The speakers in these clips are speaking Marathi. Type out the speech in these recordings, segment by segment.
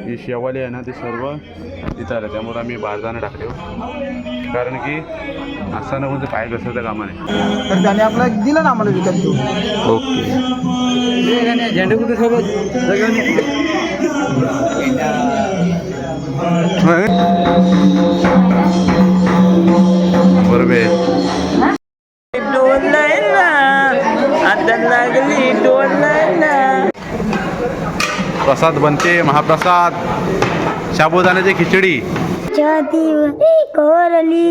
ही शेवाली आहे ना ती सर्व इथं आलं, त्यामुळे आम्ही बारदाना टाकले कारण की असं न म्हणजे पाय घसरता कामा नाही. तर त्याने आपला दिलं ना आम्हाला विकत घेऊन. ओके झेंडे कुठे सोबत बरोबर. प्रसाद बनते, महाप्रसाद साबुदाण्याची खिचडी. कोरली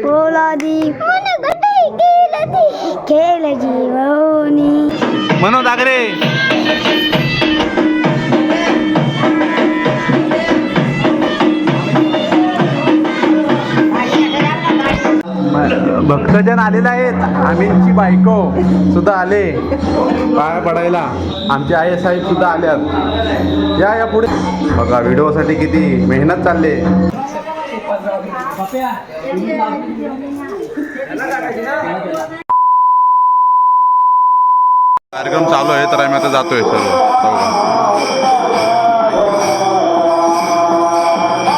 बोलादी खेळ जीवनी मनोज आगरे. भक्तजन आलेले आहेत. आमीनची बायको सुद्धा आले पाया पडायला. आमचे आई साहेब सुद्धा आल्यात. या पुढे बघा, व्हिडिओसाठी किती मेहनत चालले. कार्यक्रम चालू आहे तर आम्ही आता जातोय सर्व.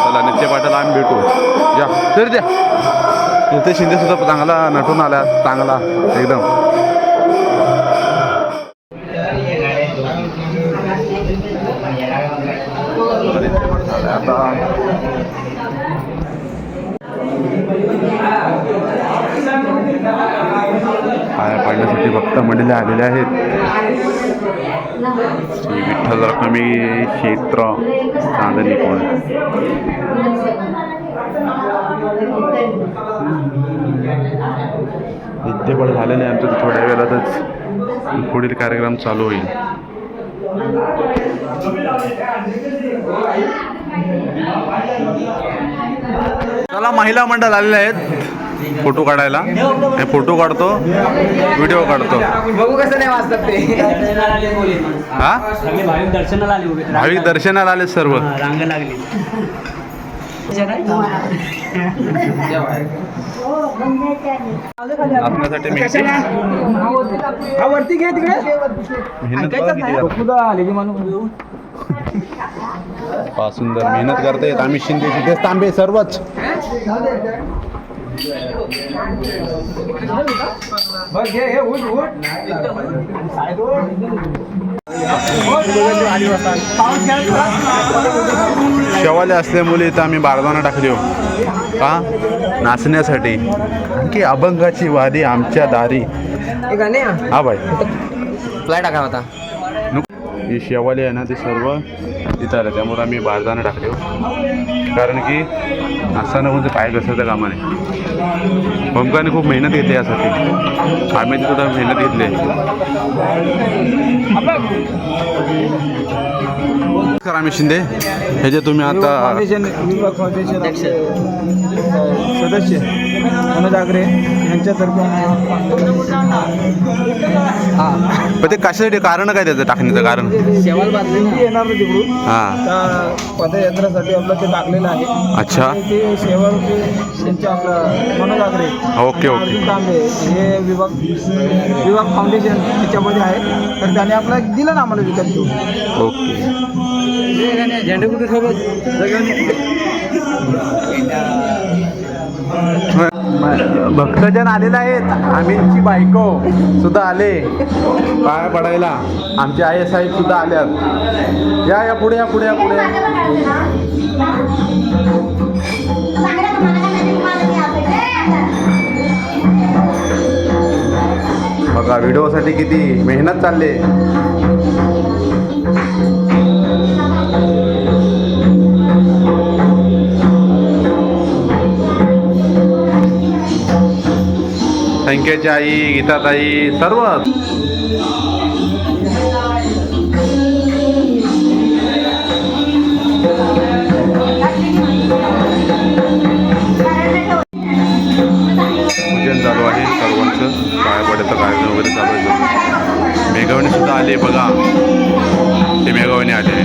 चला नित्य पाटील आम्ही भेटू. या तर द्या. इथे शिंदे सुद्धा चांगला नटून आला, चांगला एकदम. पाया पाडण्यासाठी भक्त मंडळी आलेले आहेत. श्री विठ्ठल रखुमाई क्षेत्र चांदणी कोण. नित्यबळ झालेले आहे आमचं. थोड्या वेळातच पुढील कार्यक्रम चालू होईल. चला, महिला मंडळ आलेले आहेत फोटो काढायला. फोटो काढतो, व्हिडिओ काढतो. बघू कसं नाही वाचतात ते. हा, भाविक दर्शनाला आले उभे. भाविक दर्शनाला आले सर्व. रांग लागली. आपल्यासाठी वरती घे तिकडे. सुंदर मेहनत करतायत. आम्ही शिंदे सिद्धेश तांबे सर्वच. शेवाले असल्यामुळे इथं आम्ही बारदाना टाकली हो का नाचण्यासाठी. आणखी अभंगाची वारी आमच्या दारी. हा भाई फ्लाय टाका होता. ही शेवाली आहे ना ती सर्व इथं आलं, त्यामुळे आम्ही बारदाना टाकले कारण की असं न म्हणजे पाय घसरता कामा नाही. भूमिकाने खूप मेहनत घेतली यासाठी. आम्ही सुद्धा मेहनत घेतली. आम्ही शिंदे हे जे तुम्ही आता सदस्य मनोज आगरे यांच्यातर्फे पण ते कशासाठी कारण काय त्याचं टाकण्याचं कारण. शेवाल बातमी येणार तिकडून. हां, त्या पदयात्रेसाठी आपलं ते टाकलेलं आहे. अच्छा. ते शेवाल यांचे आपलं मनोज आगरे, ओके ओके. तांबे हे विभाग फाउंडेशन याच्यामध्ये आहे. तर त्याने आपला दिलं ना आम्हाला विकत घेऊन. ओके. झेंडे कुठे सोबत भक्तजन आलेले आहेत. आमीनची बायको सुद्धा आले पाया पडायला. आमचे आई साहेब सुद्धा आल्यात. या पुढे या पुढे या पुढे. बघा, व्हिडिओसाठी किती मेहनत चालले. संख्याची आई, गीताताई सर्व. पूजन चालू आहे सर्वांचं. पाया पडायचं कार्यक्रम वगैरे चालू आहे. मेघावणी सुद्धा आले बघा. ते मेघावणी आले.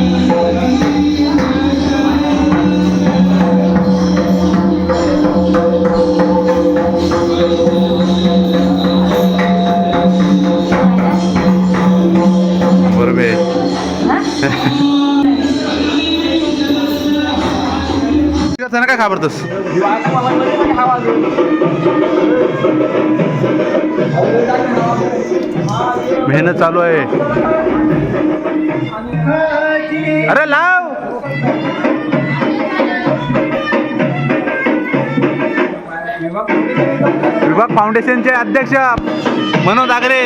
ना काय घाबरतस मेहनत चालू आहे अरे लाव विभाग फाउंडेशनचे अध्यक्ष मनोज आगरे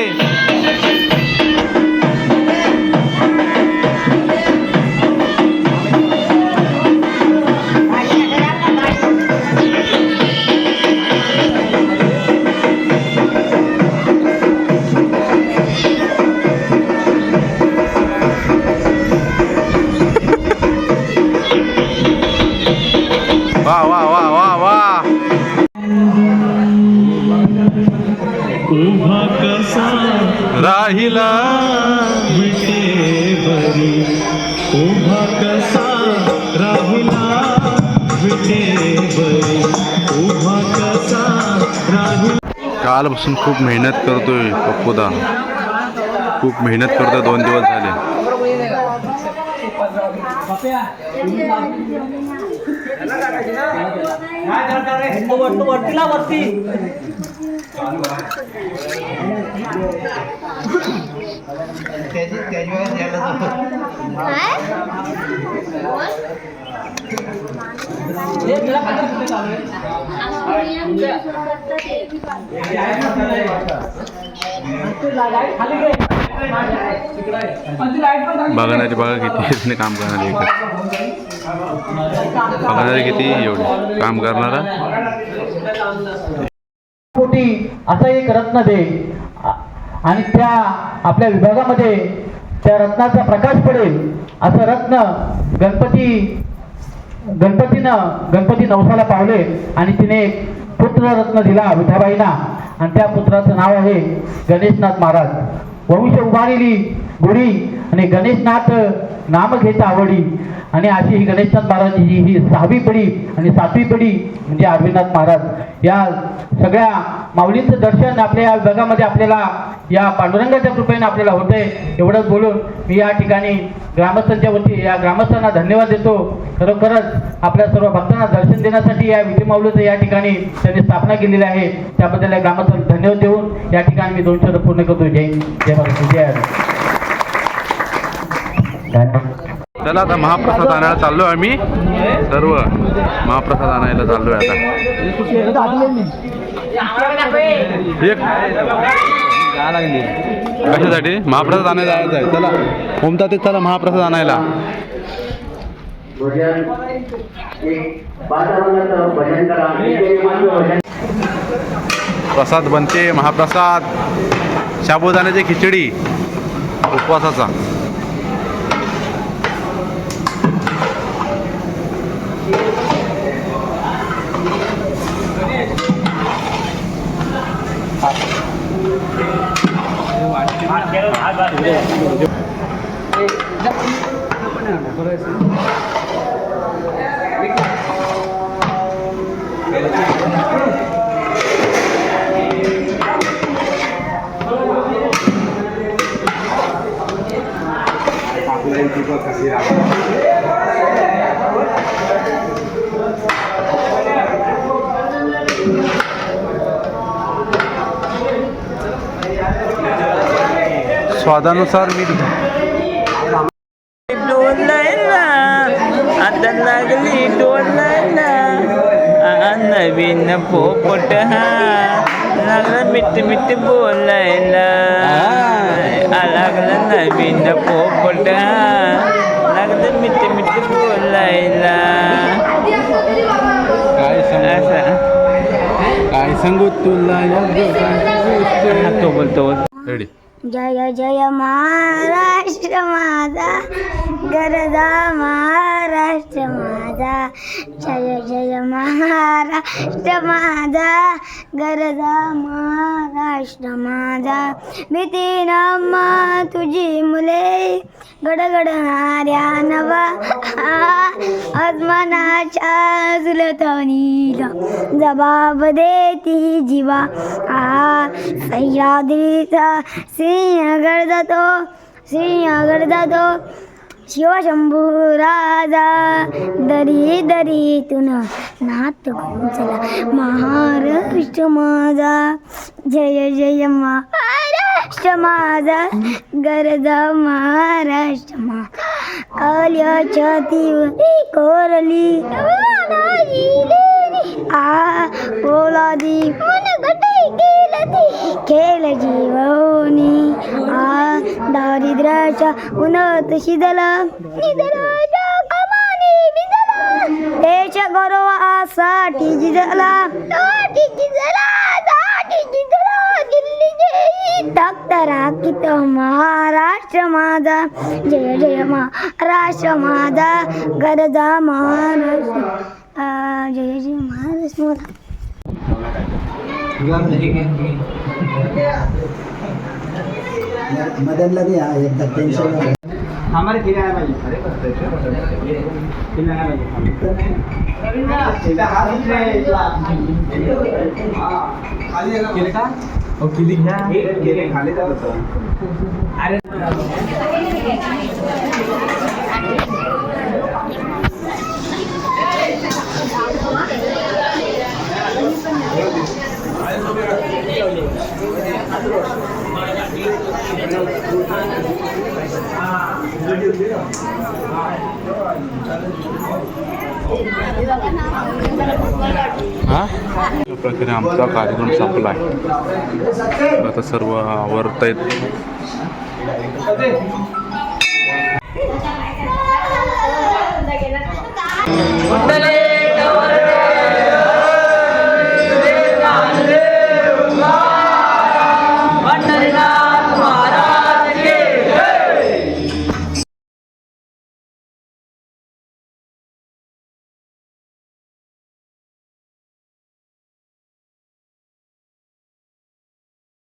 वा वा वा वा वा उभा कसा राहिला विटेवरी उभा कसा राहिला विटेवरी उभा कसा राहिला कालपासून खूप मेहनत करतोय पप्पूदा खूप मेहनत करतोय 2 दिवस झाले वरती बघणारी बघा किती काम करणारी बघणारे किती एवढे काम करणारा कोटी असा एक रत्न दे आणि त्या आपल्या विभागामध्ये त्या रत्नाचा प्रकाश पडेल असं रत्न गणपती नवसाला पावले आणि तिने एक पुत्र रत्न दिला विठाबाईंना आणि त्या पुत्राचं नाव आहे गणेशनाथ महाराज वंश उभारलेली गुढी आणि गणेशनाथ नाम घेता आवडी आणि अशी ही गणेशनाथ महाराजांची ही 6वी पिढी आणि 7वी पिढी म्हणजे आरवीनाथ महाराज या सगळ्या माऊलींचं दर्शन आपल्या या विभागामध्ये आपल्याला या पांडुरंगाच्या कृपेने आपल्याला होतंय एवढंच बोलून मी या ठिकाणी ग्रामस्थांच्या वती या ग्रामस्थांना धन्यवाद देतो खरोखरच आपल्या सर्व भक्तांना दर्शन देण्यासाठी या विधी माऊलीचं या ठिकाणी त्यांनी स्थापना केलेली आहे त्याबद्दल या ग्रामस्थांना धन्यवाद देऊन या ठिकाणी मी 2 शब्द पूर्ण करतो जय महाराज जय चला आता महाप्रसाद आणायला चाललोय आम्ही सर्व महाप्रसाद आणायला चाललोय आता कशासाठी महाप्रसाद आणायला जायचं आहे चला ओमता ते चला महाप्रसाद आणायला प्रसाद बनते महाप्रसाद साबुदाण्याची खिचडी उपवासाचा स्वादानुसार मीठ डोलायला आता लागली डोलायला नवीन पोपट हा लागला मिठ बोलायला लागला नवीन पोपट हा लागलं मिठ बोलायला काय सांगू तुला तो बोलतो रेडी जय जय महाराष्ट्र माझा गरजा महाराष्ट्र माझा जय जय महाराष्ट्र माझा गरजा महाराष्ट्र माझा भीती नमा तुझी मुले गडगडणाऱ्या नवा आजमानाच्या सुलतानीला जबाब देती जीवा सह्याद्रीचा सिंहगड जातो शिवशंभू राजा दरी दरीतून नाथ गुंजला महाराष्ट्र माझा जय जय महाराष्ट्र माझा गरजा महाराष्ट्र माझा काल्या छातीवर कोरली आ पोलादी मन गटाई केलती खेळ जीवनी आ दारिद्र्याच्या उन्हात शिजला निधनाच्या कमानी भिजला देश गौरवासाठी झिजला दिल्ली जय डॉक्टरा कित महाराष्ट्र माझा जय जय महाराष्ट्र माझा गरजा महाराष्ट्र जय जय महाराष्ट्र माझा मदनला दे एकदा टेन्शन हमारे फिरायला पाहिजे अशा प्रकारे आमचा कार्यक्रम संपला आहे. आता सर्व आवरत आहेत.